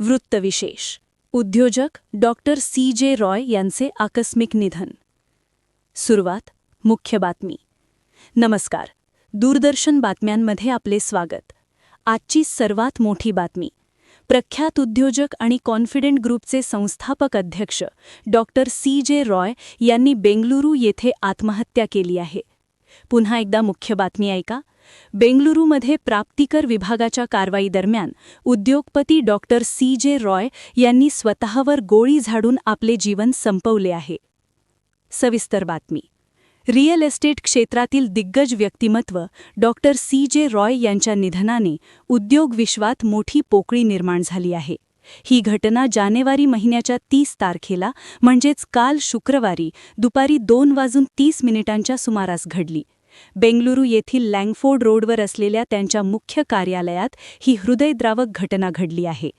वृत्तविशेष. उद्योजक doctor CJ. Roy यांचे आकस्मिक निधन. सुरुवात. मुख्य बातमी. नमस्कार. दूरदर्शन बातम्यांमध्ये आपले स्वागत. आजची सर्वात मोठी बातमी. प्रख्यात उद्योजक आणि कॉन्फिडंट ग्रुपचे संस्थापक अध्यक्ष डॉक्टर सी.जे. रॉय यांनी बेंगलुरू येथे आत्महत्या केली आहे. पुन्हा एकदा मुख्य बातमी ऐका. बेंगलुरूमध्ये प्राप्तिकर विभागाच्या कारवाईदरम्यान उद्योगपती डॉक्टर सी.जे. रॉय यांनी स्वतःवर गोळी झाडून आपले जीवन संपवले आहे. सविस्तर बातमी. रिअल एस्टेट क्षेत्रातील दिग्गज व्यक्तिमत्व डॉक्टर सी.जे. रॉय यांच्या निधनाने उद्योग विश्वात मोठी पोकळी निर्माण झाली आहे. ही घटना जानेवारी महिन्याच्या 30 तारखेला म्हणजेच काल शुक्रवारी दुपारी 2:30 सुमारास घडली. बेंगलुरू येथील लँगफोर्ड रोडवर असलेल्या त्यांच्या मुख्य कार्यालयात ही हृदयद्रावक घटना घडली आहे.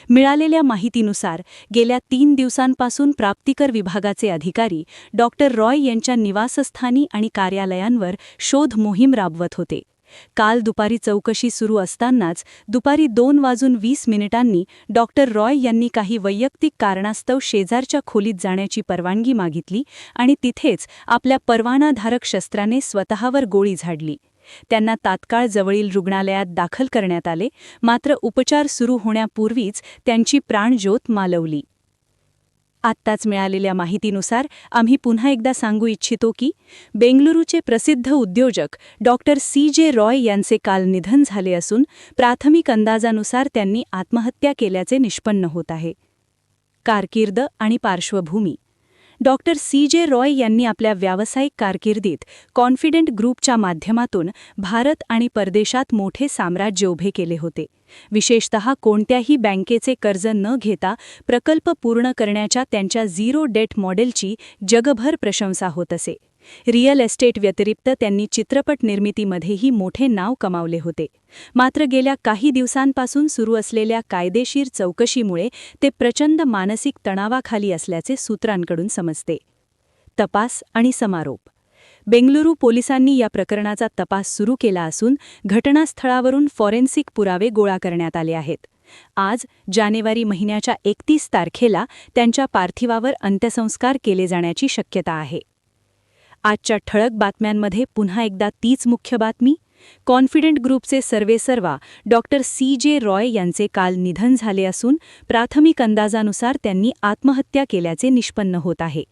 मिळालेल्या माहितीनुसार गेल्या 3 दिवसांपासून प्राप्तिकर विभागाचे अधिकारी डॉक्टर रॉय यांच्या निवासस्थानी आणि कार्यालयांवर शोध मोहीम राबवत होते. काल दुपारी चौकशी सुरू असतानाच दुपारी 2:20 डॉक्टर रॉय यांनी काही वैयक्तिक कारणास्तव शेजारच्या खोलीत जाण्याची परवानगी मागितली आणि तिथेच आपल्या परवानाधारक शस्त्राने स्वतःवर गोळी झाडली. त्यांना तात्काळ जवळील रुग्णालयात दाखल करण्यात आले, मात्र उपचार सुरू होण्यापूर्वीच त्यांची प्राणज्योत मालवली. आत्ताच मिळालेल्या माहितीनुसार आम्ही पुन्हा एकदा सांगू इच्छितो की बेंगलुरूचे प्रसिद्ध उद्योजक डॉक्टर सी.जे. रॉय यांचे काल निधन झाले असून प्राथमिक अंदाजानुसार त्यांनी आत्महत्या केल्याचे निष्पन्न होत आहे. कारकीर्द आणि पार्श्वभूमी. Doctor CJ. रॉय यांनी आपल्या व्यावसायिक कारकिर्दीत कॉन्फिडंट ग्रुपच्या माध्यमातून भारत आणि परदेशात मोठे साम्राज्य उभे केले होते. विशेषतः कोणत्याही बँकेचे कर्ज न घेता प्रकल्प पूर्ण करण्याच्या त्यांच्या झिरो डेट मॉडेलची जगभर प्रशंसा होत असे. रिअल एस्टेट व्यतिरिक्त त्यांनी चित्रपट निर्मितीमध्येही मोठे नाव कमावले होते. मात्र गेल्या काही दिवसांपासून सुरू असलेल्या कायदेशीर चौकशीमुळे ते प्रचंड मानसिक तणावाखाली असल्याचे सूत्रांकडून समजते. तपास आणि समारोप. बेंगलुरू पोलिसांनी या प्रकरणाचा तपास सुरू केला असून घटनास्थळावरून फॉरेन्सिक पुरावे गोळा करण्यात आले आहेत. आज जानेवारी महिन्याच्या 31 तारखेला त्यांच्या पार्थिवावर अंत्यसंस्कार केले जाण्याची शक्यता आहे. आजच्या ठळक बातम्यांमध्ये पुन्हा एकदा तीच मुख्य बातमी. कॉन्फिडंट ग्रुपचे सर्वेसर्वा डॉक्टर सी.जे. रॉय यांचे काल निधन झाले असून प्राथमिक अंदाजानुसार त्यांनी आत्महत्या केल्याचे निष्पन्न होत आहे.